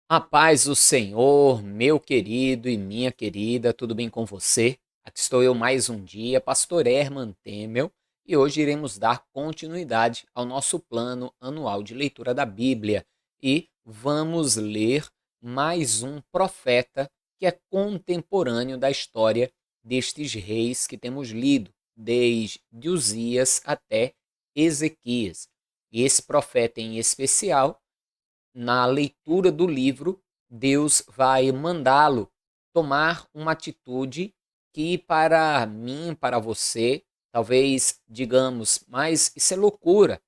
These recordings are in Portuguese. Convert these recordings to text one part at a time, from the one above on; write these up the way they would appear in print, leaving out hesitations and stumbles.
A paz do Senhor, meu querido e minha querida, tudo bem com você? Aqui estou eu mais um dia, Pastor Herman Temel, e hoje iremos dar continuidade ao nosso plano anual de leitura da Bíblia e vamos ler mais um profeta que é contemporâneo da história destes reis que temos lido, desde Uzias até Ezequias. E esse profeta em especial, na leitura do livro, Deus vai mandá-lo tomar uma atitude que para mim, para você, talvez digamos, mas isso é loucura.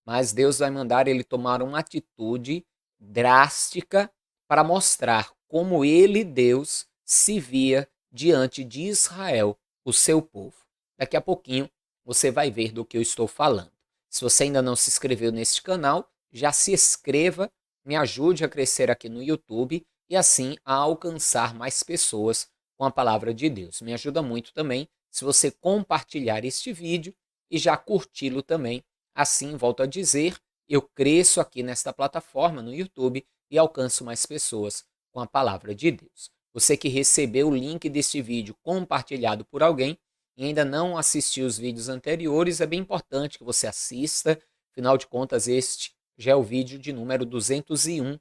Mas Deus vai mandar ele tomar uma atitude drástica para mostrar como ele, Deus, se via diante de Israel, o seu povo. Daqui a pouquinho você vai ver do que eu estou falando. Se você ainda não se inscreveu neste canal, já se inscreva, me ajude a crescer aqui no YouTube e assim a alcançar mais pessoas com a palavra de Deus. Me ajuda muito também se você compartilhar este vídeo e já curti-lo também. Assim, volto a dizer, eu cresço aqui nesta plataforma no YouTube e alcanço mais pessoas com a palavra de Deus. Você que recebeu o link deste vídeo compartilhado por alguém e ainda não assistiu os vídeos anteriores, é bem importante que você assista. Afinal de contas, este já é o vídeo de número 201.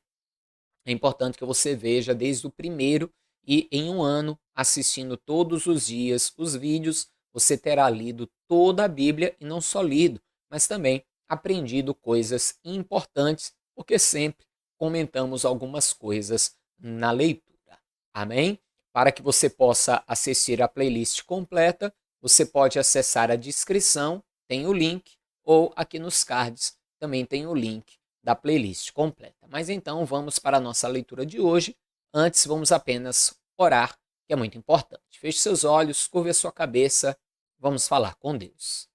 É importante que você veja desde o primeiro e em um ano, assistindo todos os dias os vídeos, você terá lido toda a Bíblia e não só lido, mas também aprendido coisas importantes, porque sempre comentamos algumas coisas na leitura. Amém? Para que você possa assistir a playlist completa, você pode acessar a descrição, tem o link, ou aqui nos cards também tem o link da playlist completa. Mas então vamos para a nossa leitura de hoje. Antes, vamos apenas orar, que é muito importante. Feche seus olhos, curve a sua cabeça, vamos falar com Deus.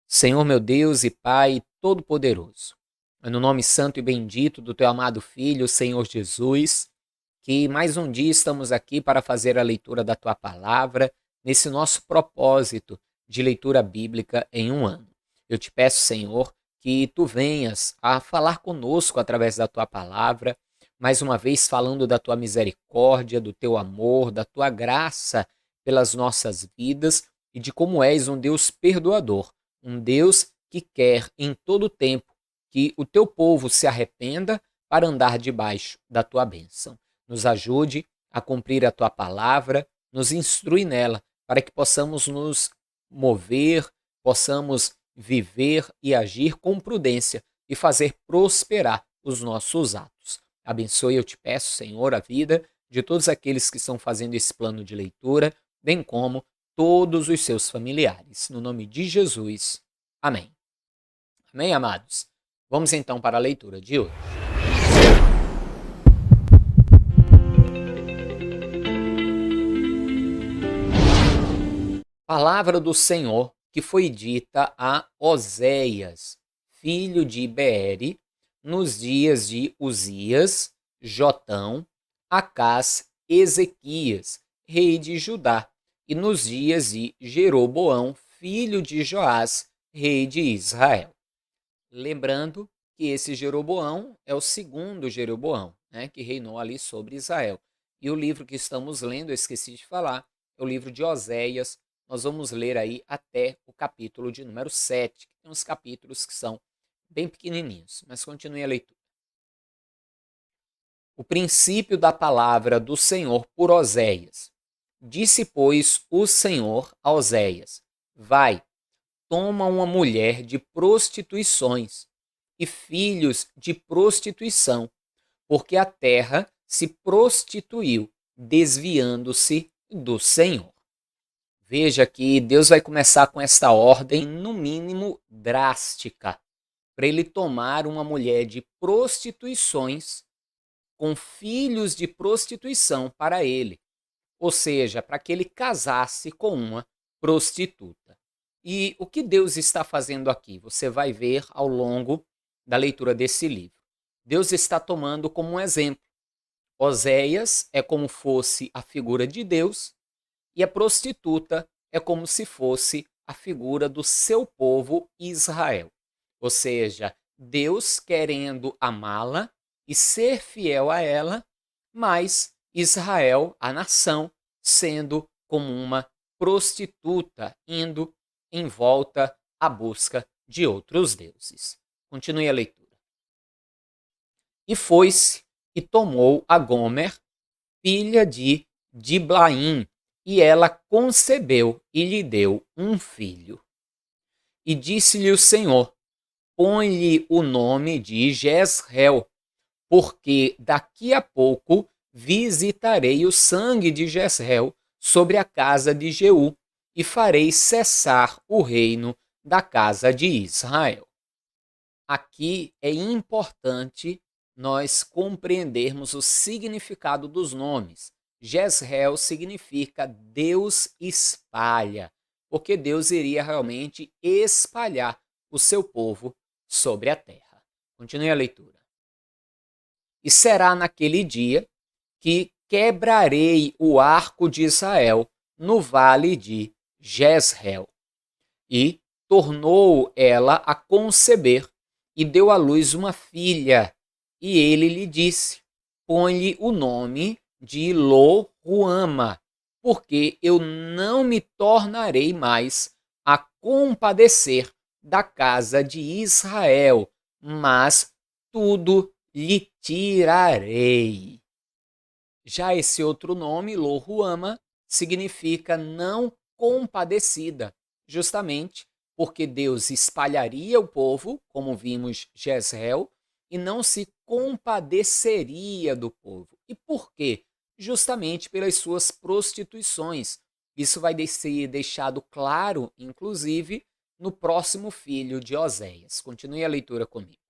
Senhor meu Deus e Pai Todo-Poderoso, é no nome santo e bendito do Teu amado Filho, Senhor Jesus, que mais um dia estamos aqui para fazer a leitura da Tua Palavra, nesse nosso propósito de leitura bíblica em um ano. Eu te peço, Senhor, que Tu venhas a falar conosco através da Tua Palavra, mais uma vez falando da Tua misericórdia, do Teu amor, da Tua graça pelas nossas vidas e de como és um Deus perdoador, um Deus que quer em todo tempo que o Teu povo se arrependa para andar debaixo da Tua bênção. Nos ajude a cumprir a Tua palavra, nos instrui nela, para que possamos nos mover, possamos viver e agir com prudência e fazer prosperar os nossos atos. Abençoe, eu te peço, Senhor, a vida de todos aqueles que estão fazendo esse plano de leitura, bem como todos os seus familiares. No nome de Jesus. Amém. Amém, amados? Vamos então para a leitura de hoje. Palavra do Senhor que foi dita a Oséias, filho de Beere, nos dias de Uzias, Jotão, Acás, Ezequias, rei de Judá, e nos dias de Jeroboão, filho de Joás, rei de Israel. Lembrando que esse Jeroboão é o segundo Jeroboão, né, que reinou ali sobre Israel. E o livro que estamos lendo, eu esqueci de falar, é o livro de Oséias. Nós vamos ler aí até o capítulo de número 7, que tem uns capítulos que são bem pequenininhos, mas continue a leitura. O princípio da palavra do Senhor por Oséias. Disse, pois, o Senhor a Oséias: Vai, toma uma mulher de prostituições e filhos de prostituição, porque a terra se prostituiu, desviando-se do Senhor. Veja que Deus vai começar com esta ordem, no mínimo drástica, para ele tomar uma mulher de prostituições com filhos de prostituição para ele, ou seja, para que ele casasse com uma prostituta. E o que Deus está fazendo aqui? Você vai ver ao longo da leitura desse livro. Deus está tomando como um exemplo. Oséias é como fosse a figura de Deus e a prostituta é como se fosse a figura do seu povo Israel. Ou seja, Deus querendo amá-la e ser fiel a ela, mas Israel, a nação, sendo como uma prostituta, indo em volta à busca de outros deuses. Continue a leitura. E foi-se e tomou a Gomer, filha de Diblaim, e ela concebeu e lhe deu um filho. E disse-lhe o Senhor: põe-lhe o nome de Jezreel, porque daqui a pouco visitarei o sangue de Jezreel sobre a casa de Jeú, e farei cessar o reino da casa de Israel. Aqui é importante nós compreendermos o significado dos nomes. Jezreel significa Deus espalha, porque Deus iria realmente espalhar o seu povo sobre a terra. Continue a leitura. E será naquele dia que quebrarei o arco de Israel no vale de Jezreel. E tornou ela a conceber e deu à luz uma filha. E ele lhe disse: põe-lhe o nome de Lo-Ruama, porque eu não me tornarei mais a compadecer da casa de Israel, mas tudo lhe tirarei. Já esse outro nome, Lo-Ruama, significa não compadecida, justamente porque Deus espalharia o povo, como vimos Jezreel, e não se compadeceria do povo. E por quê? Justamente pelas suas prostituições. Isso vai ser deixado claro, inclusive, no próximo filho de Oséias. Continue a leitura comigo.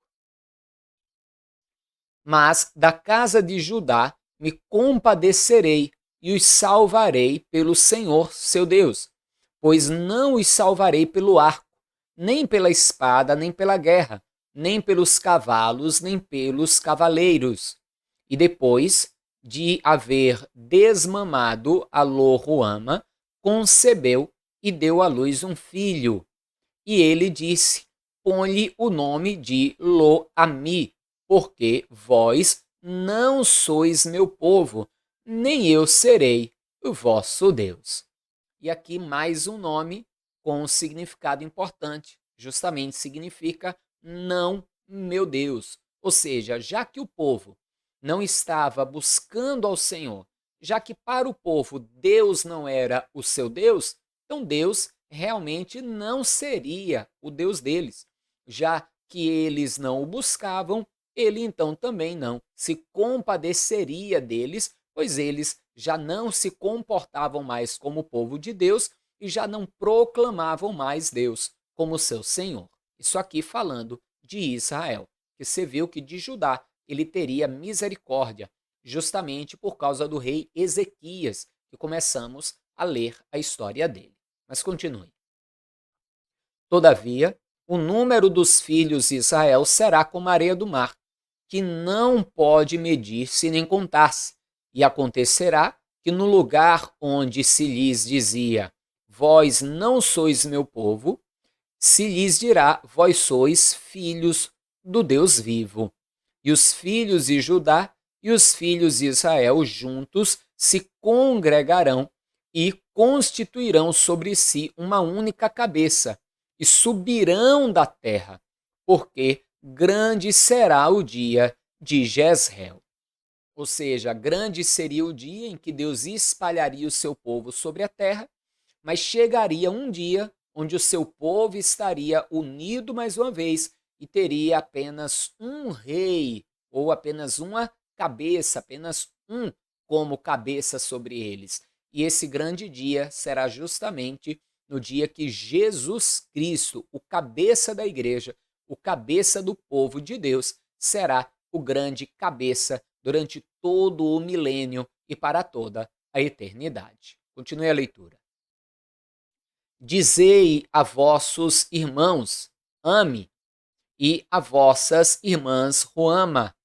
Mas da casa de Judá me compadecerei e os salvarei pelo Senhor, seu Deus, pois não os salvarei pelo arco, nem pela espada, nem pela guerra, nem pelos cavalos, nem pelos cavaleiros. E depois de haver desmamado a Lo-Ruama, concebeu e deu à luz um filho. E ele disse: põe-lhe o nome de Lo-Ami, porque vós não sois meu povo, nem eu serei o vosso Deus. E aqui mais um nome com um significado importante, justamente significa não meu Deus. Ou seja, já que o povo não estava buscando ao Senhor, já que para o povo Deus não era o seu Deus, então Deus realmente não seria o Deus deles. Já que eles não o buscavam, ele então também não se compadeceria deles, pois eles já não se comportavam mais como povo de Deus e já não proclamavam mais Deus como seu Senhor. Isso aqui falando de Israel, que você viu que de Judá ele teria misericórdia, justamente por causa do rei Ezequias, que começamos a ler a história dele. Mas continue. Todavia, o número dos filhos de Israel será como a areia do mar, que não pode medir-se nem contar-se. E acontecerá que no lugar onde se lhes dizia: vós não sois meu povo, se lhes dirá: vós sois filhos do Deus vivo. E os filhos de Judá e os filhos de Israel juntos se congregarão e constituirão sobre si uma única cabeça, e subirão da terra, porque grande será o dia de Jezreel. Ou seja, grande seria o dia em que Deus espalharia o seu povo sobre a terra, mas chegaria um dia onde o seu povo estaria unido mais uma vez e teria apenas um rei, ou apenas uma cabeça, apenas um como cabeça sobre eles. E esse grande dia será justamente no dia que Jesus Cristo, o cabeça da igreja, o cabeça do povo de Deus, será o grande cabeça durante todo o milênio e para toda a eternidade. Continue a leitura. Dizei a vossos irmãos, ame, e a vossas irmãs, Ruama.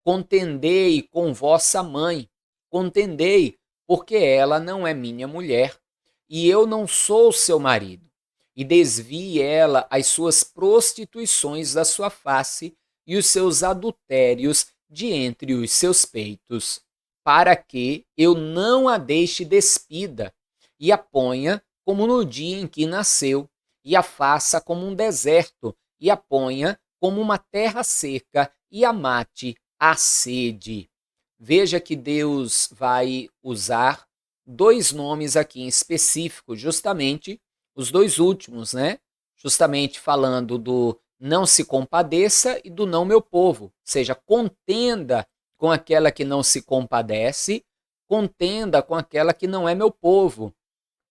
Contendei com vossa mãe, contendei, porque ela não é minha mulher, e eu não sou seu marido. E desvie ela as suas prostituições da sua face, e os seus adultérios de entre os seus peitos, para que eu não a deixe despida, e a ponha como no dia em que nasceu, e a faça como um deserto, e a ponha como uma terra seca, e a mate a sede. Veja que Deus vai usar dois nomes aqui em específico, justamente os dois últimos, né? Justamente falando do não se compadeça e do não meu povo. Ou seja, contenda com aquela que não se compadece, contenda com aquela que não é meu povo.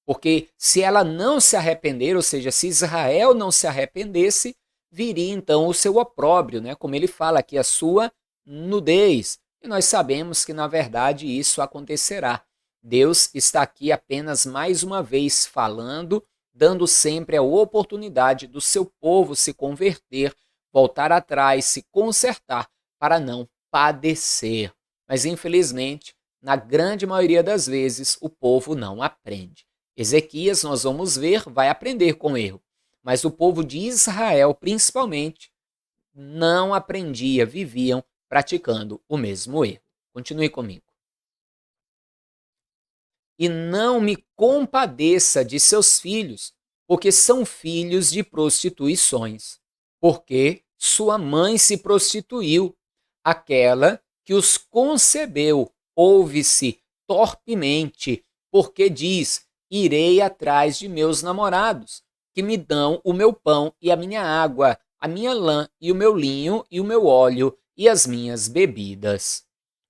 Porque se ela não se arrepender, ou seja, se Israel não se arrependesse, viria então o seu opróbrio, né? Como ele fala aqui, a sua nudez. E nós sabemos que, na verdade, isso acontecerá. Deus está aqui apenas mais uma vez falando, dando sempre a oportunidade do seu povo se converter, voltar atrás, se consertar, para não padecer. Mas, infelizmente, na grande maioria das vezes, o povo não aprende. Ezequias, nós vamos ver, vai aprender com o erro. Mas o povo de Israel, principalmente, não aprendia, viviam praticando o mesmo erro. Continue comigo. E não me compadeça de seus filhos, porque são filhos de prostituições. Porque sua mãe se prostituiu, aquela que os concebeu, ouve-se torpemente, porque diz: irei atrás de meus namorados, que me dão o meu pão e a minha água, a minha lã e o meu linho e o meu óleo e as minhas bebidas.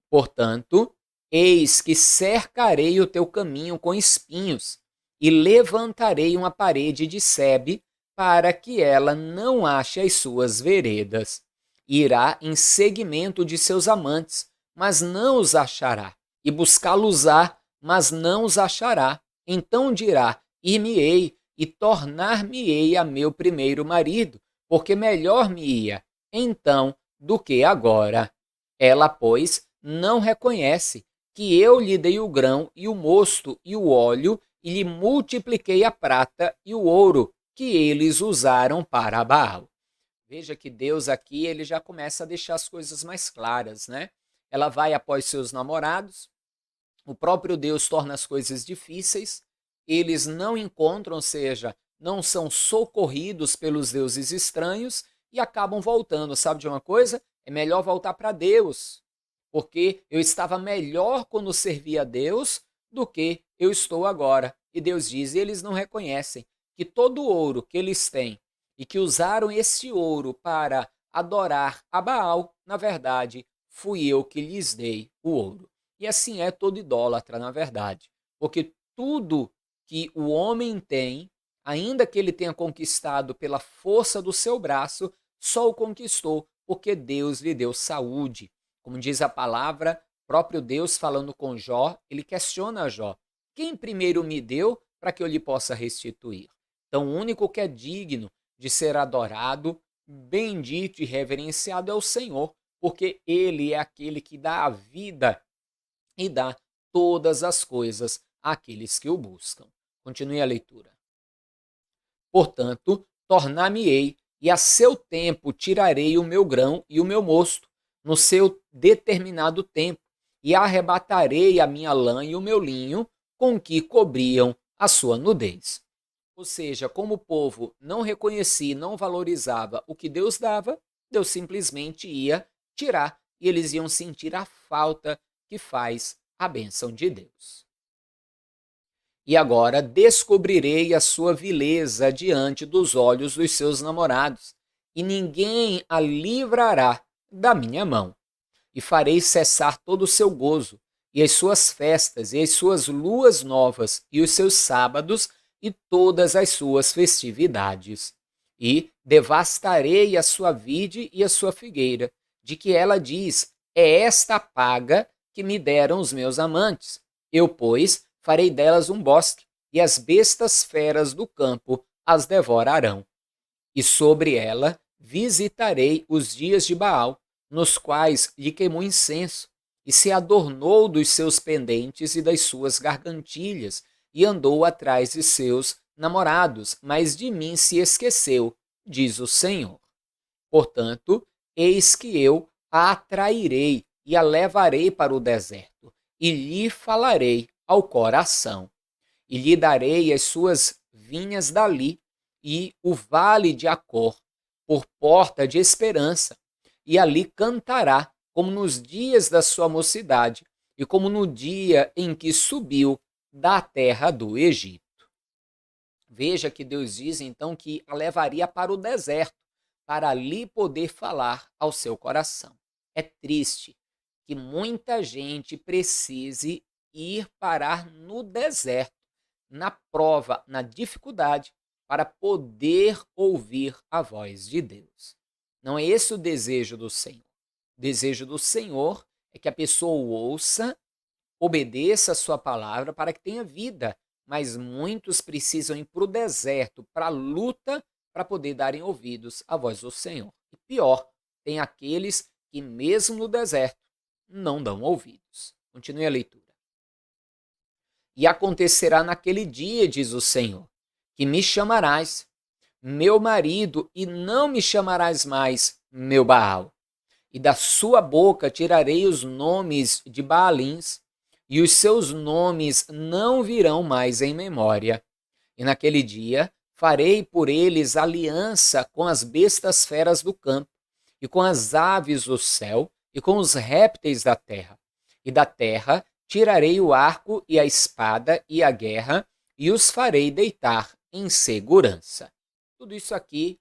Portanto, eis que cercarei o teu caminho com espinhos e levantarei uma parede de sebe para que ela não ache as suas veredas. Irá em seguimento de seus amantes, mas não os achará, e buscá-los-á, mas não os achará. Então dirá: ir-me-ei e tornar-me-ei a meu primeiro marido, porque melhor me ia então do que agora. Ela, pois, não reconhece que eu lhe dei o grão e o mosto e o óleo e lhe multipliquei a prata e o ouro que eles usaram para Baal. Veja que Deus aqui ele já começa a deixar as coisas mais claras, né? Ela vai após seus namorados, o próprio Deus torna as coisas difíceis, eles não encontram, ou seja, não são socorridos pelos deuses estranhos e acabam voltando. Sabe de uma coisa? É melhor voltar para Deus, porque eu estava melhor quando servia a Deus do que eu estou agora. E Deus diz, e eles não reconhecem que todo o ouro que eles têm e que usaram esse ouro para adorar a Baal, na verdade, fui eu que lhes dei o ouro. E assim é todo idólatra, na verdade, porque tudo que o homem tem, ainda que ele tenha conquistado pela força do seu braço, só o conquistou porque Deus lhe deu saúde. Como diz a palavra, próprio Deus falando com Jó, ele questiona Jó: quem primeiro me deu para que eu lhe possa restituir? Então, o único que é digno de ser adorado, bendito e reverenciado é o Senhor, porque ele é aquele que dá a vida e dá todas as coisas àqueles que o buscam. Continue a leitura. Portanto, tornar-me-ei, e a seu tempo tirarei o meu grão e o meu mosto, no seu determinado tempo, e arrebatarei a minha lã e o meu linho, com que cobriam a sua nudez. Ou seja, como o povo não reconhecia, não valorizava o que Deus dava, Deus simplesmente ia tirar, e eles iam sentir a falta que faz a bênção de Deus. E agora descobrirei a sua vileza diante dos olhos dos seus namorados, e ninguém a livrará da minha mão. E farei cessar todo o seu gozo, e as suas festas, e as suas luas novas, e os seus sábados, e todas as suas festividades. E devastarei a sua vide e a sua figueira, de que ela diz: é esta a paga que me deram os meus amantes. Eu, pois, farei delas um bosque, e as bestas feras do campo as devorarão. E sobre ela visitarei os dias de Baal, nos quais lhe queimou incenso, e se adornou dos seus pendentes e das suas gargantilhas, e andou atrás de seus namorados, mas de mim se esqueceu, diz o Senhor. Portanto, eis que eu a atrairei e a levarei para o deserto, e lhe falarei ao coração. E lhe darei as suas vinhas dali, e o vale de Acor, por porta de esperança, e ali cantará, como nos dias da sua mocidade, e como no dia em que subiu da terra do Egito. Veja que Deus diz então que a levaria para o deserto, para ali poder falar ao seu coração. É triste que muita gente precise ir parar no deserto, na prova, na dificuldade, para poder ouvir a voz de Deus. Não é esse o desejo do Senhor. O desejo do Senhor é que a pessoa ouça, obedeça a sua palavra para que tenha vida, mas muitos precisam ir para o deserto, para a luta, para poder darem ouvidos à voz do Senhor. E pior, tem aqueles que mesmo no deserto não dão ouvidos. Continue a leitura. E acontecerá naquele dia, diz o Senhor, que me chamarás meu marido e não me chamarás mais meu Baal. E da sua boca tirarei os nomes de Baalins, e os seus nomes não virão mais em memória. E naquele dia farei por eles aliança com as bestas feras do campo, e com as aves do céu, e com os répteis da terra. E da terra tirarei o arco e a espada e a guerra, e os farei deitar em segurança. Tudo isso aqui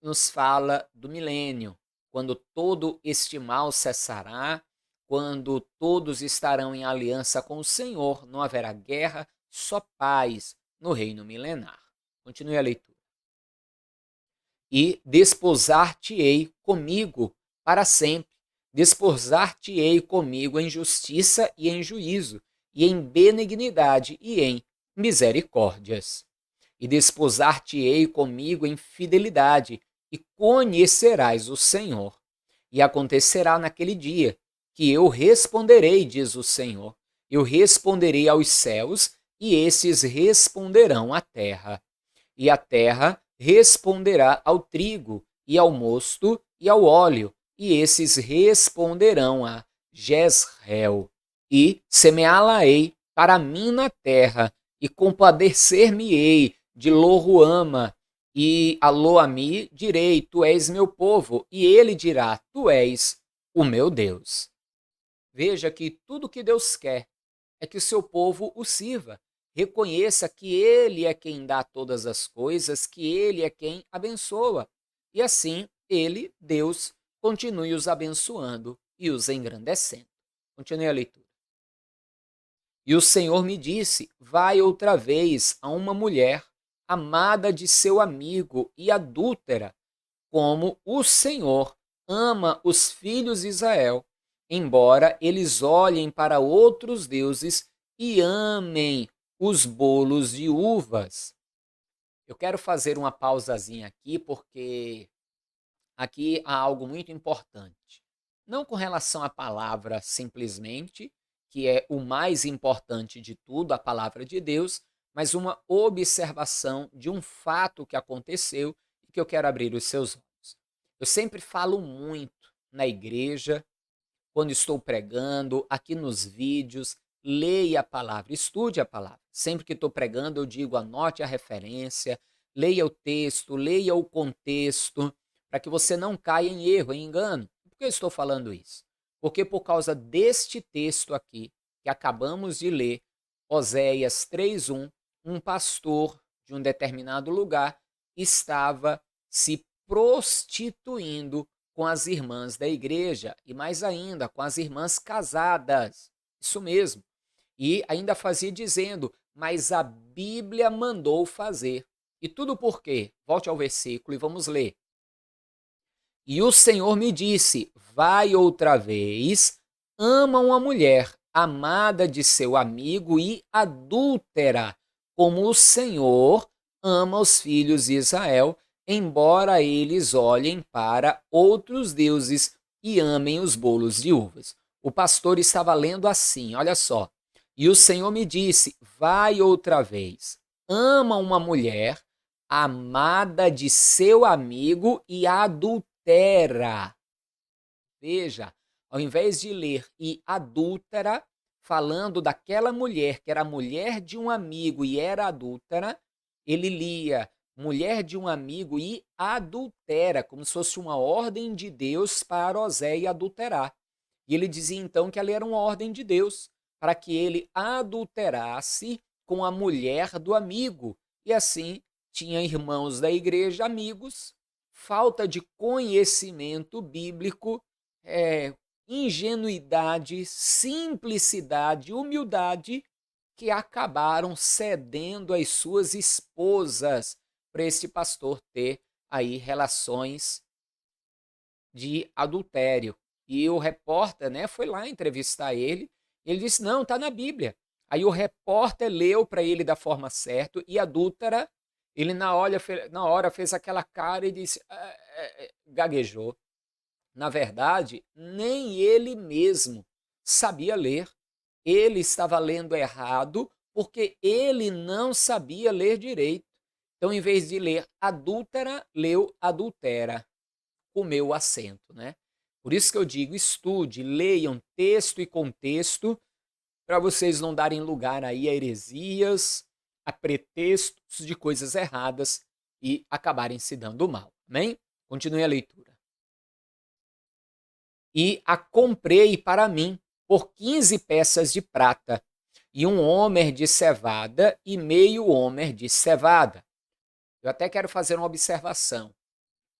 nos fala do milênio, quando todo este mal cessará, quando todos estarão em aliança com o Senhor, não haverá guerra, só paz no reino milenar. Continue a leitura. E desposar-te-ei comigo para sempre, desposar-te-ei comigo em justiça e em juízo, e em benignidade e em misericórdias. E desposar-te-ei comigo em fidelidade, e conhecerás o Senhor. E acontecerá naquele dia que eu responderei, diz o Senhor. Eu responderei aos céus, e esses responderão à terra. E a terra responderá ao trigo, e ao mosto, e ao óleo, e esses responderão a Jezreel. E semeá-la-ei para mim na terra, e compadecer-me-ei de Lo-ruama, e a Lo-ami direi, tu és meu povo, e ele dirá, tu és o meu Deus. Veja que tudo que Deus quer é que o seu povo o sirva. Reconheça que ele é quem dá todas as coisas, que ele é quem abençoa. E assim, ele, Deus, continue os abençoando e os engrandecendo. Continue a leitura. E o Senhor me disse, vai outra vez a uma mulher amada de seu amigo e adúltera, como o Senhor ama os filhos de Israel, embora eles olhem para outros deuses e amem os bolos de uvas. Eu quero fazer uma pausazinha aqui, porque aqui há algo muito importante. Não com relação à palavra simplesmente, que é o mais importante de tudo, a palavra de Deus, mas uma observação de um fato que aconteceu e que eu quero abrir os seus olhos. Eu sempre falo muito na igreja, quando estou pregando, aqui nos vídeos, leia a palavra, estude a palavra. Sempre que estou pregando, eu digo, anote a referência, leia o texto, leia o contexto, para que você não caia em erro, em engano. Por que eu estou falando isso? Porque por causa deste texto aqui, que acabamos de ler, Oséias 3:1, um pastor de um determinado lugar estava se prostituindo com as irmãs da igreja e mais ainda com as irmãs casadas. Isso mesmo. E ainda fazia dizendo, mas a Bíblia mandou fazer. E tudo por quê? Volte ao versículo e vamos ler. E o Senhor me disse, vai outra vez, ama uma mulher amada de seu amigo e adúltera, como o Senhor ama os filhos de Israel, embora eles olhem para outros deuses e amem os bolos de uvas. O pastor estava lendo assim, olha só. E o Senhor me disse, vai outra vez, ama uma mulher amada de seu amigo e adúltera. Veja, ao invés de ler e adúltera, falando daquela mulher que era mulher de um amigo e era adúltera, ele lia mulher de um amigo e adultera, como se fosse uma ordem de Deus para Oséia adulterar. E ele dizia então que ela era uma ordem de Deus para que ele adulterasse com a mulher do amigo. E assim tinha irmãos da igreja, amigos, falta de conhecimento bíblico, ingenuidade, simplicidade, humildade, que acabaram cedendo as suas esposas para esse pastor ter aí relações de adultério. E o repórter, né, foi lá entrevistar ele. Ele disse: não, está na Bíblia. Aí o repórter leu para ele da forma certa e adúltera, ele na hora fez aquela cara e disse, gaguejou. Na verdade, nem ele mesmo sabia ler. Ele estava lendo errado porque ele não sabia ler direito. Então, em vez de ler adúltera, leu adultera. Comeu o acento, né? Por isso que eu digo, estude, leiam texto e contexto, para vocês não darem lugar aí a heresias, a pretextos de coisas erradas e acabarem se dando mal. Amém? Continue a leitura. E a comprei para mim por 15 peças de prata, e um homer de cevada e meio homer de cevada. Eu até quero fazer uma observação.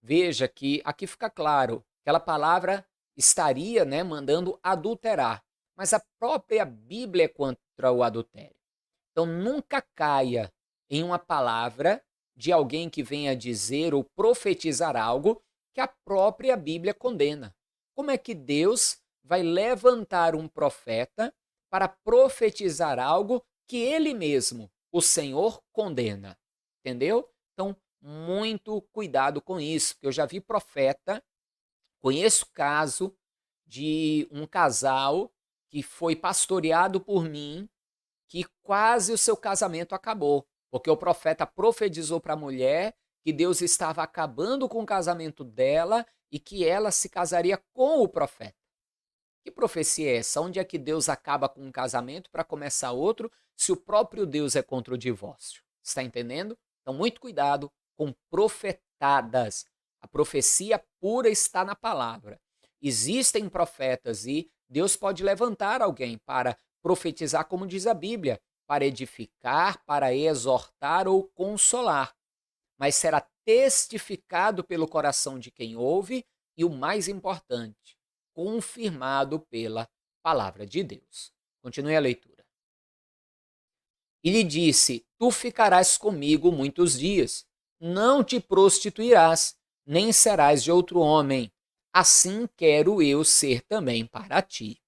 Veja que aqui fica claro, aquela palavra estaria, né, mandando adulterar, mas a própria Bíblia é contra o adultério. Então nunca caia em uma palavra de alguém que venha dizer ou profetizar algo que a própria Bíblia condena. Como é que Deus vai levantar um profeta para profetizar algo que ele mesmo, o Senhor, condena? Entendeu? Então, muito cuidado com isso, porque eu já vi profeta, conheço caso de um casal que foi pastoreado por mim, que quase o seu casamento acabou, porque o profeta profetizou para a mulher que Deus estava acabando com o casamento dela e que ela se casaria com o profeta. Que profecia é essa? Onde é que Deus acaba com um casamento para começar outro, se o próprio Deus é contra o divórcio? Está entendendo? Então, muito cuidado com profetadas. A profecia pura está na palavra. Existem profetas e Deus pode levantar alguém para profetizar, como diz a Bíblia, para edificar, para exortar ou consolar. Mas será testificado pelo coração de quem ouve e, o mais importante, confirmado pela palavra de Deus. Continue a leitura. E lhe disse: tu ficarás comigo muitos dias, não te prostituirás, nem serás de outro homem. Assim quero eu ser também para ti.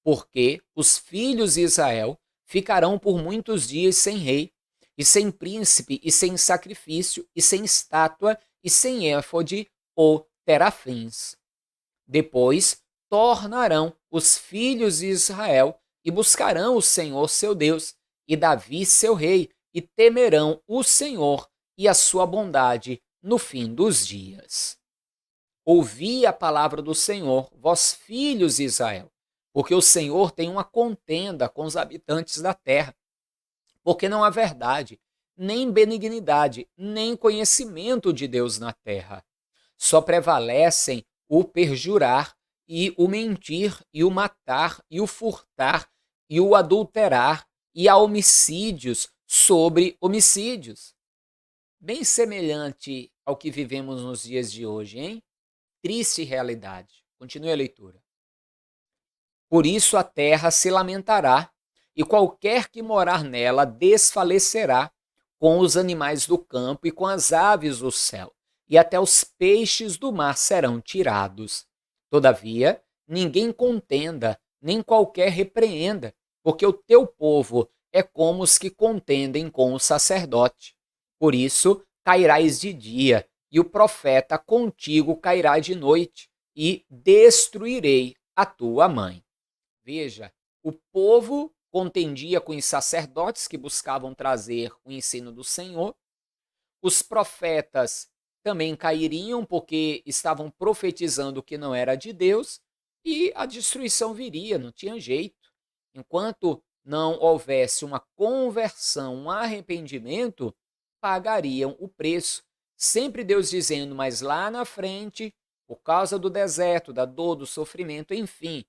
Porque os filhos de Israel ficarão por muitos dias sem rei, e sem príncipe, e sem sacrifício, e sem estátua, e sem éfode ou terafins. Depois tornarão os filhos de Israel e buscarão o Senhor seu Deus e Davi seu rei, e temerão o Senhor e a sua bondade no fim dos dias. Ouvi a palavra do Senhor, vós filhos de Israel, porque o Senhor tem uma contenda com os habitantes da terra, porque não há verdade, nem benignidade, nem conhecimento de Deus na terra. Só prevalecem o perjurar e o mentir e o matar e o furtar e o adulterar, e há homicídios sobre homicídios. Bem semelhante ao que vivemos nos dias de hoje, hein? Triste realidade. Continue a leitura. Por isso a terra se lamentará, e qualquer que morar nela desfalecerá, com os animais do campo e com as aves do céu, e até os peixes do mar serão tirados. Todavia, ninguém contenda, nem qualquer repreenda, porque o teu povo é como os que contendem com o sacerdote. Por isso, cairás de dia, e o profeta contigo cairá de noite, e destruirei a tua mãe. Veja, o povo contendia com os sacerdotes que buscavam trazer o ensino do Senhor, os profetas também cairiam porque estavam profetizando o que não era de Deus e a destruição viria, não tinha jeito. Enquanto não houvesse uma conversão, um arrependimento, pagariam o preço. Sempre Deus dizendo, mas lá na frente, por causa do deserto, da dor, do sofrimento, enfim,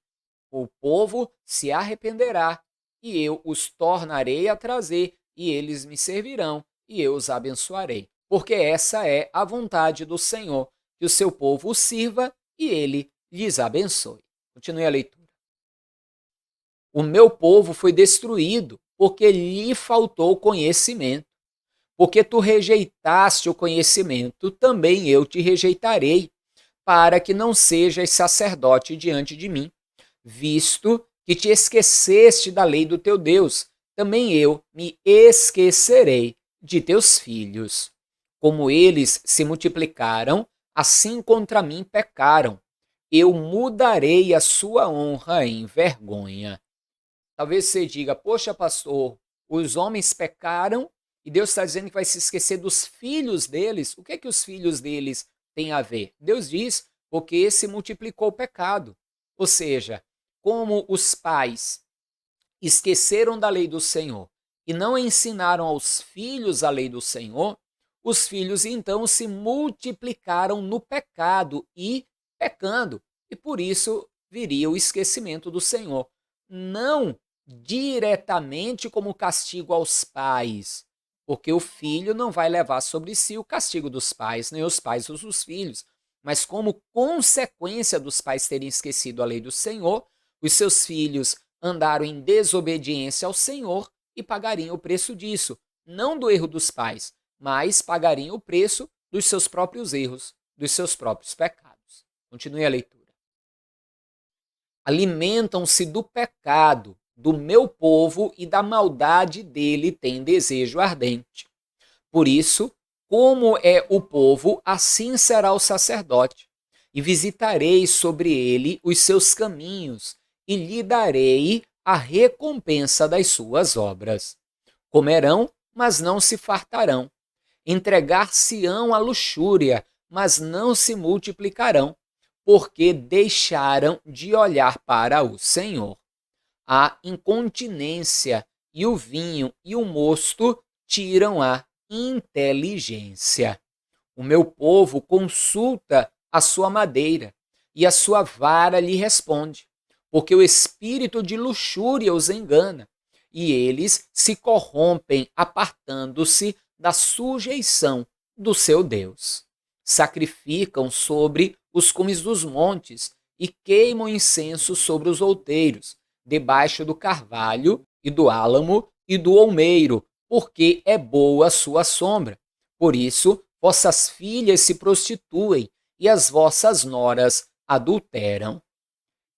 o povo se arrependerá e eu os tornarei a trazer e eles me servirão e eu os abençoarei. Porque essa é a vontade do Senhor, que o seu povo o sirva e ele lhes abençoe. Continue a leitura. O meu povo foi destruído porque lhe faltou conhecimento. Porque tu rejeitaste o conhecimento, também eu te rejeitarei, para que não sejas sacerdote diante de mim, visto que te esqueceste da lei do teu Deus, também eu me esquecerei de teus filhos. Como eles se multiplicaram, assim contra mim pecaram. Eu mudarei a sua honra em vergonha. Talvez você diga, poxa, pastor, os homens pecaram e Deus está dizendo que vai se esquecer dos filhos deles. O que é que os filhos deles têm a ver? Deus diz, porque se multiplicou o pecado. Ou seja, como os pais esqueceram da lei do Senhor e não ensinaram aos filhos a lei do Senhor, os filhos então se multiplicaram no pecado e pecando. E por isso viria o esquecimento do Senhor. Não diretamente como castigo aos pais, porque o filho não vai levar sobre si o castigo dos pais, nem os pais os filhos, mas como consequência dos pais terem esquecido a lei do Senhor, os seus filhos andaram em desobediência ao Senhor e pagariam o preço disso, não do erro dos pais, mas pagariam o preço dos seus próprios erros, dos seus próprios pecados. Continue a leitura. Alimentam-se do pecado do meu povo e da maldade dele tem desejo ardente. Por isso, como é o povo, assim será o sacerdote. E visitarei sobre ele os seus caminhos, e lhe darei a recompensa das suas obras. Comerão, mas não se fartarão. Entregar-se-ão à luxúria, mas não se multiplicarão, porque deixaram de olhar para o Senhor. A incontinência e o vinho e o mosto tiram a inteligência. O meu povo consulta a sua madeira, e a sua vara lhe responde, porque o espírito de luxúria os engana, e eles se corrompem apartando-se da sujeição do seu Deus. Sacrificam sobre os cumes dos montes e queimam incenso sobre os outeiros, debaixo do carvalho e do álamo e do olmeiro, porque é boa a sua sombra. Por isso, vossas filhas se prostituem e as vossas noras adulteram.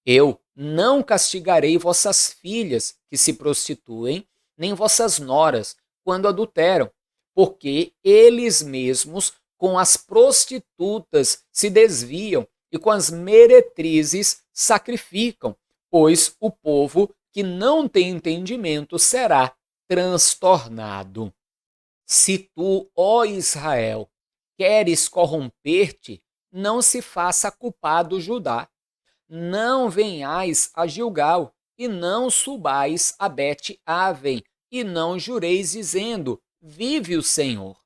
Eu não castigarei vossas filhas que se prostituem, nem vossas noras quando adulteram, porque eles mesmos com as prostitutas se desviam e com as meretrizes sacrificam, pois o povo que não tem entendimento será transtornado. Se tu, ó Israel, queres corromper-te, não se faça culpado Judá. Não venhais a Gilgal, e não subais a Bet-Aven, e não jureis dizendo, vive o Senhor.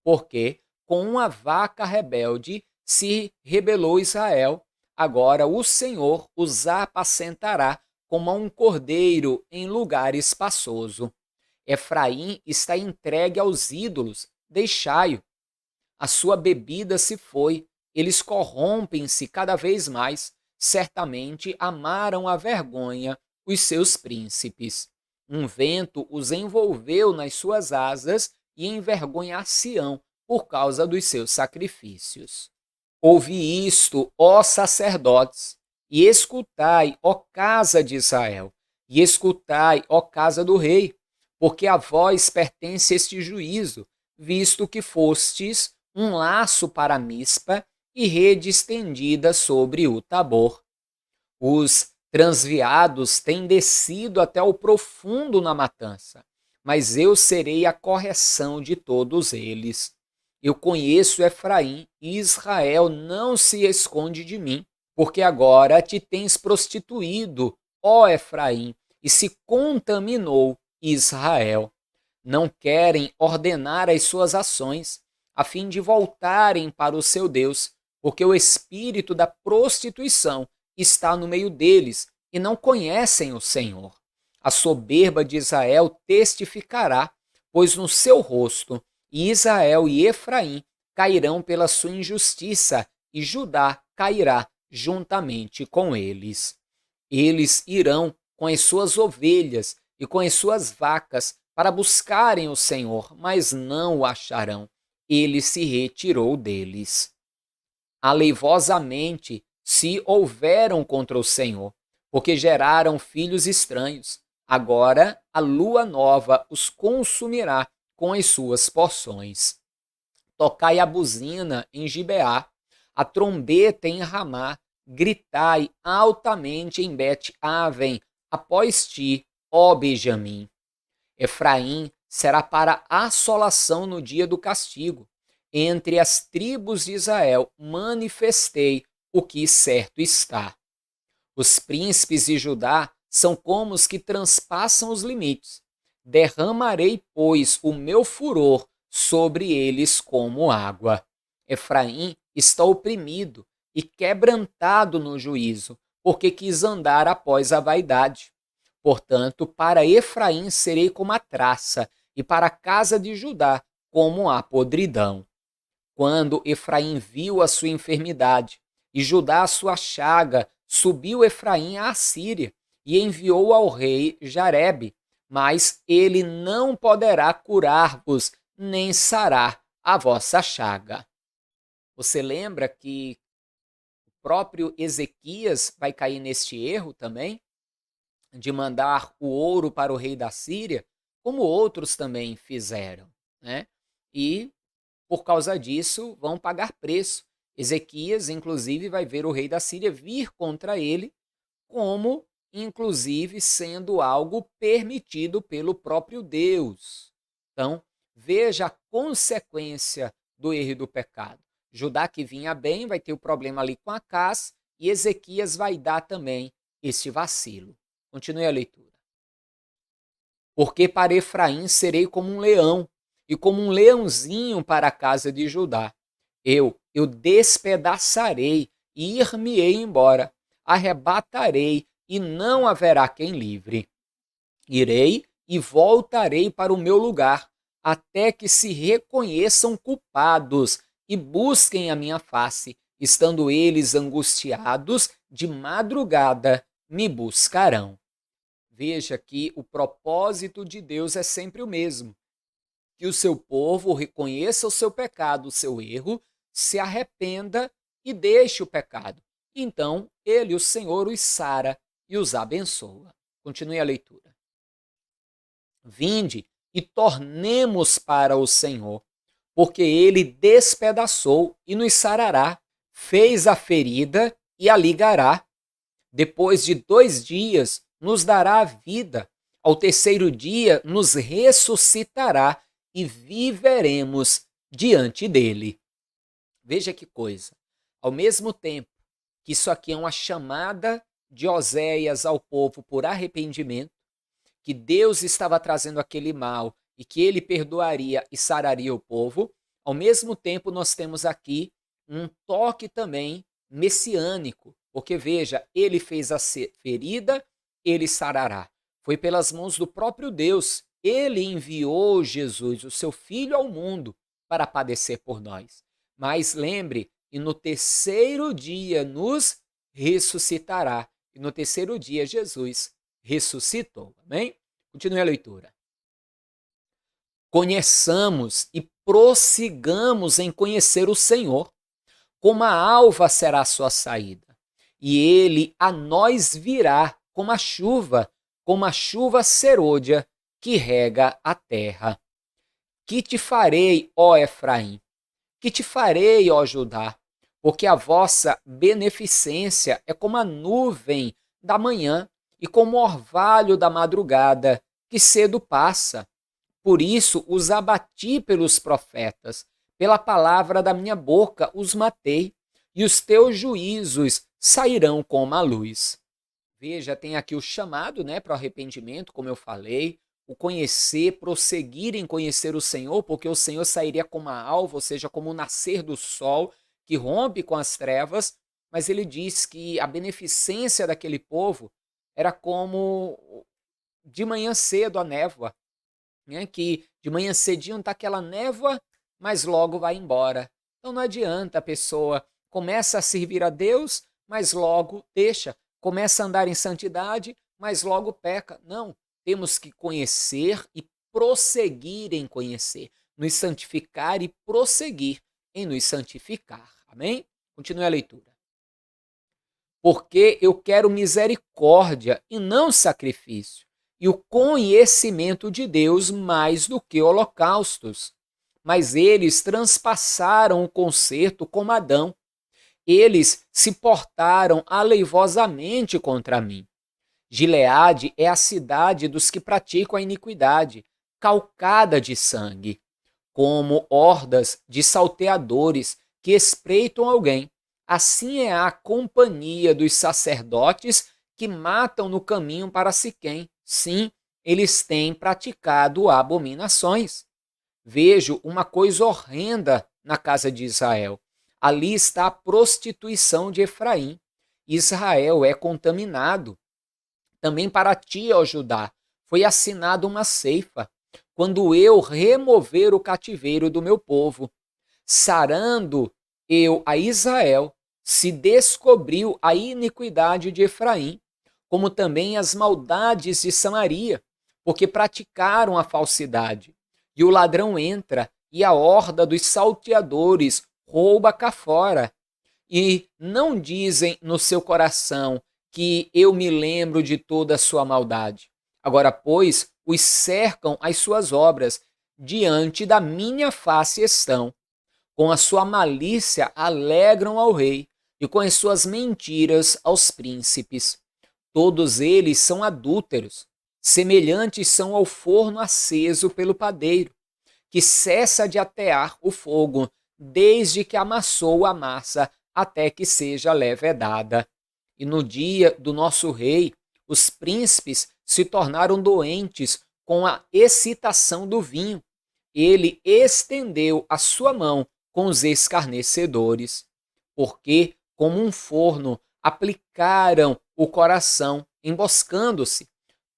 Porque com uma vaca rebelde se rebelou Israel, agora o Senhor os apacentará como a um cordeiro em lugar espaçoso. Efraim está entregue aos ídolos, deixai-o. A sua bebida se foi, eles corrompem-se cada vez mais. Certamente amaram a vergonha os seus príncipes. Um vento os envolveu nas suas asas e envergonhar-se-ão por causa dos seus sacrifícios. Ouvi isto, ó sacerdotes, e escutai, ó casa de Israel, e escutai, ó casa do rei, porque a vós pertence este juízo, visto que fostes um laço para Mispa e rede estendida sobre o Tabor. Os transviados têm descido até o profundo na matança, mas eu serei a correção de todos eles. Eu conheço Efraim e Israel não se esconde de mim, porque agora te tens prostituído, ó Efraim, e se contaminou Israel. Não querem ordenar as suas ações, a fim de voltarem para o seu Deus, porque o espírito da prostituição está no meio deles e não conhecem o Senhor. A soberba de Israel testificará, pois no seu rosto Israel e Efraim cairão pela sua injustiça, e Judá cairá juntamente com eles. Eles irão com as suas ovelhas e com as suas vacas para buscarem o Senhor, mas não o acharão. Ele se retirou deles. Aleivosamente se houveram contra o Senhor, porque geraram filhos estranhos. Agora a lua nova os consumirá com as suas porções. Tocai a buzina em Gibeá, a trombeta em Ramá, gritai altamente em Bet-Aven, após ti, ó Benjamim. Efraim será para assolação no dia do castigo. Entre as tribos de Israel manifestei o que certo está. Os príncipes de Judá são como os que transpassam os limites. Derramarei, pois, o meu furor sobre eles como água. Efraim está oprimido e quebrantado no juízo, porque quis andar após a vaidade. Portanto, para Efraim serei como a traça, e para a casa de Judá como a podridão. Quando Efraim viu a sua enfermidade e Judá a sua chaga, subiu Efraim à Assíria e enviou ao rei Jarebe, mas ele não poderá curar-vos, nem sarar a vossa chaga. Você lembra que o próprio Ezequias vai cair neste erro também? De mandar o ouro para o rei da Síria, como outros também fizeram, né? E, por causa disso, vão pagar preço. Ezequias, inclusive, vai ver o rei da Síria vir contra ele, como, inclusive, sendo algo permitido pelo próprio Deus. Então, veja a consequência do erro e do pecado. Judá, que vinha bem, vai ter o problema ali com Acás, e Ezequias vai dar também este vacilo. Continue a leitura. Porque para Efraim serei como um leão, e como um leãozinho para a casa de Judá. Eu despedaçarei e ir-me-ei embora, arrebatarei e não haverá quem livre. Irei e voltarei para o meu lugar, até que se reconheçam culpados e busquem a minha face, estando eles angustiados, de madrugada me buscarão. Veja que o propósito de Deus é sempre o mesmo: que o seu povo reconheça o seu pecado, o seu erro, se arrependa e deixe o pecado. Então, ele, o Senhor, os sara e os abençoa. Continue a leitura. Vinde e tornemos para o Senhor, porque ele despedaçou e nos sarará, fez a ferida e a ligará. Depois de 2 dias, nos dará a vida. Ao terceiro dia, nos ressuscitará e viveremos diante dele. Veja que coisa. Ao mesmo tempo que isso aqui é uma chamada de Oséias ao povo por arrependimento, que Deus estava trazendo aquele mal e que ele perdoaria e sararia o povo, ao mesmo tempo nós temos aqui um toque também messiânico, porque veja, ele fez a ferida, ele sarará. Foi pelas mãos do próprio Deus. Ele enviou Jesus, o seu Filho, ao mundo para padecer por nós. Mas lembre, e no terceiro dia nos ressuscitará. E no terceiro dia Jesus ressuscitou. Amém? Continue a leitura. Conheçamos e prossigamos em conhecer o Senhor. Como a alva será a sua saída, e ele a nós virá como a chuva serôdia que rega a terra. Que te farei, ó Efraim? Que te farei, ó Judá? Porque a vossa beneficência é como a nuvem da manhã e como o orvalho da madrugada, que cedo passa. Por isso os abati pelos profetas, pela palavra da minha boca os matei, e os teus juízos sairão como a luz. Veja, tem aqui o chamado, né, para o arrependimento, como eu falei, o conhecer, prosseguir em conhecer o Senhor, porque o Senhor sairia como a alva, ou seja, como o nascer do sol, que rompe com as trevas, mas ele diz que a beneficência daquele povo era como de manhã cedo a névoa, né, que de manhã cedinho está aquela névoa, mas logo vai embora. Então não adianta a pessoa começa a servir a Deus, mas logo deixa, começa a andar em santidade, mas logo peca. Não, temos que conhecer e prosseguir em conhecer, nos santificar e prosseguir em nos santificar. Amém? Continue a leitura. Porque eu quero misericórdia e não sacrifício, e o conhecimento de Deus mais do que holocaustos. Mas eles transpassaram o concerto como Adão. Eles se portaram aleivosamente contra mim. Gileade é a cidade dos que praticam a iniquidade, calcada de sangue, como hordas de salteadores que espreitam alguém. Assim é a companhia dos sacerdotes que matam no caminho para Siquém. Sim, eles têm praticado abominações. Vejo uma coisa horrenda na casa de Israel. Ali está a prostituição de Efraim. Israel é contaminado. Também para ti, ó Judá, foi assinada uma ceifa, quando eu remover o cativeiro do meu povo. Sarando eu a Israel, se descobriu a iniquidade de Efraim, como também as maldades de Samaria, porque praticaram a falsidade. E o ladrão entra, e a horda dos salteadores rouba cá fora. E não dizem no seu coração que eu me lembro de toda a sua maldade. Agora, pois, os cercam as suas obras, diante da minha face estão. Com a sua malícia alegram ao rei, e com as suas mentiras aos príncipes. Todos eles são adúlteros, semelhantes são ao forno aceso pelo padeiro, que cessa de atear o fogo, desde que amassou a massa, até que seja levedada. E no dia do nosso rei, os príncipes se tornaram doentes com a excitação do vinho. Ele estendeu a sua mão com os escarnecedores, porque, como um forno, aplicaram o coração, emboscando-se.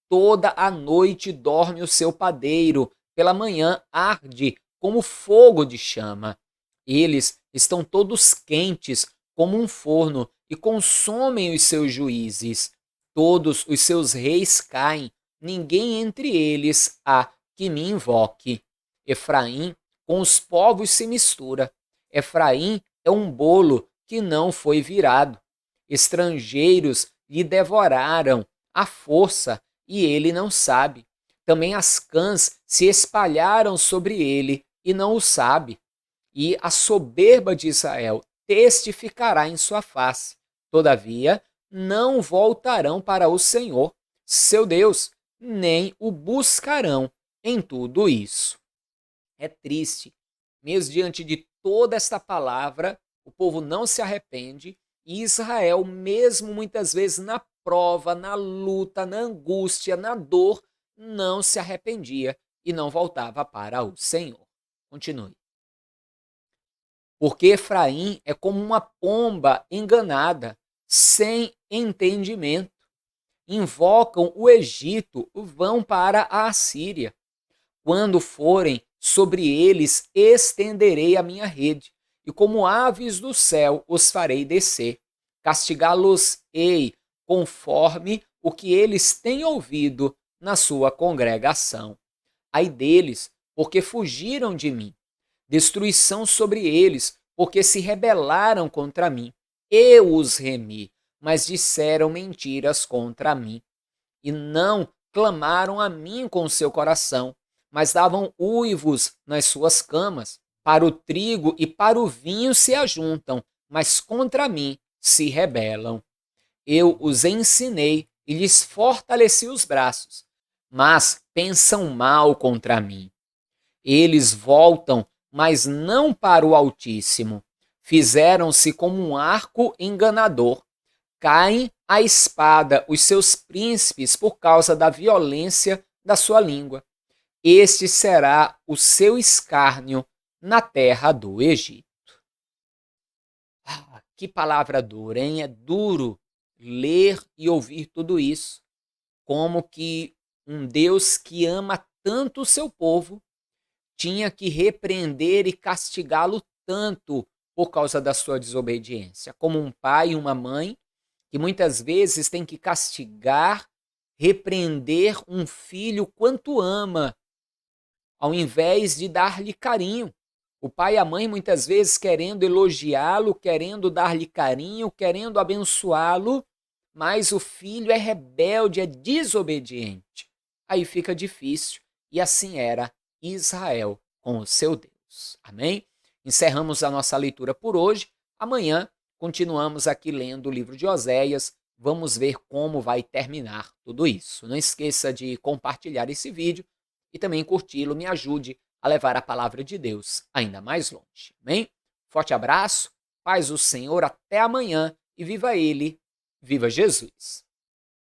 Toda a noite dorme o seu padeiro, pela manhã arde como fogo de chama. Eles estão todos quentes como um forno e consomem os seus juízes. Todos os seus reis caem, ninguém entre eles há que me invoque. Efraim com os povos se mistura. Efraim é um bolo que não foi virado. Estrangeiros lhe devoraram à força e ele não sabe. Também as cãs se espalharam sobre ele e não o sabe. E a soberba de Israel testificará em sua face. Todavia, não voltarão para o Senhor, seu Deus, nem o buscarão em tudo isso. É triste, mesmo diante de toda esta palavra, o povo não se arrepende e Israel, mesmo muitas vezes na prova, na luta, na angústia, na dor, não se arrependia e não voltava para o Senhor. Continue. Porque Efraim é como uma pomba enganada, sem entendimento. Invocam o Egito, vão para a Assíria. Quando forem sobre eles, estenderei a minha rede, e como aves do céu os farei descer. Castigá-los-ei conforme o que eles têm ouvido na sua congregação. Ai deles, porque fugiram de mim. Destruição sobre eles, porque se rebelaram contra mim. Eu os remi, mas disseram mentiras contra mim. E não clamaram a mim com o seu coração, mas davam uivos nas suas camas. Para o trigo e para o vinho se ajuntam, mas contra mim se rebelam. Eu os ensinei e lhes fortaleci os braços, mas pensam mal contra mim. Eles voltam mas não para o Altíssimo. Fizeram-se como um arco enganador. Caem à espada os seus príncipes por causa da violência da sua língua. Este será o seu escárnio na terra do Egito. Ah, que palavra dura, hein? É duro ler e ouvir tudo isso. Como que um Deus que ama tanto o seu povo tinha que repreender e castigá-lo tanto por causa da sua desobediência. Como um pai e uma mãe que muitas vezes tem que castigar, repreender um filho quanto ama, ao invés de dar-lhe carinho. O pai e a mãe muitas vezes querendo elogiá-lo, querendo dar-lhe carinho, querendo abençoá-lo, mas o filho é rebelde, é desobediente. Aí fica difícil. E assim era Israel com o seu Deus. Amém? Encerramos a nossa leitura por hoje. Amanhã continuamos aqui lendo o livro de Oséias. Vamos ver como vai terminar tudo isso. Não esqueça de compartilhar esse vídeo e também curti-lo. Me ajude a levar a palavra de Deus ainda mais longe. Amém? Forte abraço, paz do Senhor, até amanhã e viva Ele, viva Jesus!